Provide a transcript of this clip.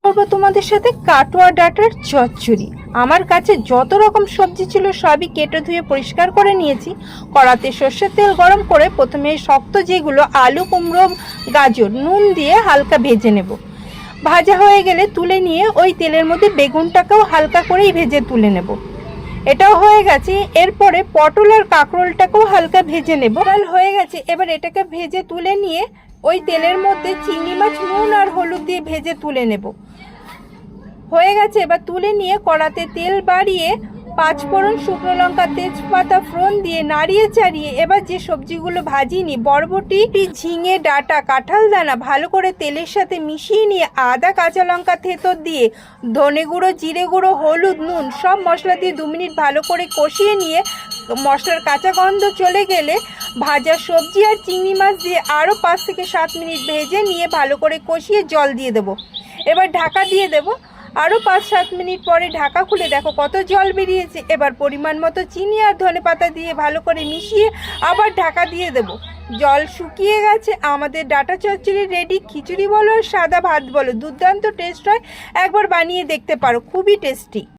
করবো তোমাদের সাথে কাটোয়া ডাঁটার চচ্চড়ি। আমার কাছে যত রকম সবজি ছিল সবই কেটে ধুয়ে পরিষ্কার করে নিয়েছি। কড়াতে সর্ষের তেল গরম করে প্রথমে শক্ত যেগুলো আলু, কুমড়ো, গাজর নুন দিয়ে হালকা ভেজে নেব। ভাজা হয়ে গেলে তুলে নিয়ে ওই তেলের মধ্যে বেগুনটাকেও হালকা করেই ভেজে তুলে নেব। এটাও হয়ে গেছে। এরপরে পটল আর কাঁকরোলটাকেও হালকা ভেজে নেব। লাল হয়ে গেছে, এবার এটাকে ভেজে তুলে নিয়ে ওই তেলের মধ্যে চিংড়ি মাছ নুন আর হলুদ দিয়ে ভেজে তুলে নেব। হয়ে গেছে, এবার তুলে নিয়ে কড়াতে তেল বাড়িয়ে পাঁচফোড়ন, শুকনো লঙ্কা, তেজপাতা ফোড়ন দিয়ে নাড়িয়ে চাড়িয়ে এবার যে সবজিগুলো ভাজিনি বরবটি, ঝিঙে, ডাঁটা, কাঁঠাল দানা ভালো করে তেলের সাথে মিশিয়ে নিয়ে আদা, কাঁচা লঙ্কা থেঁতো দিয়ে ধনে গুঁড়ো, জিরে গুঁড়ো, হলুদ, নুন সব মশলা দিয়ে 2 মিনিট ভালো করে কষিয়ে নিয়ে মশলার কাঁচা গন্ধ চলে গেলে ভাজা সবজি আর চিংড়ি মাছ দিয়ে আরও 5 থেকে 7 মিনিট ভেজে নিয়ে ভালো করে কষিয়ে জল দিয়ে দেবো। এবার ঢাকা দিয়ে দেবো। আরও 5-7 মিনিট পরে ঢাকা খুলে দেখো কত জল বেরিয়েছে। এবার পরিমাণ মতো চিনি আর ধনেপাতা দিয়ে ভালো করে মিশিয়ে আবার ঢাকা দিয়ে দেবো। জল শুকিয়ে গেছে, আমাদের ডাঁটা চচ্চড়ি রেডি। খিচুড়ি বলো আর সাদা ভাত বলো দুর্দান্ত টেস্ট হয়, একবার বানিয়ে দেখতে পারো, খুবই টেস্টি।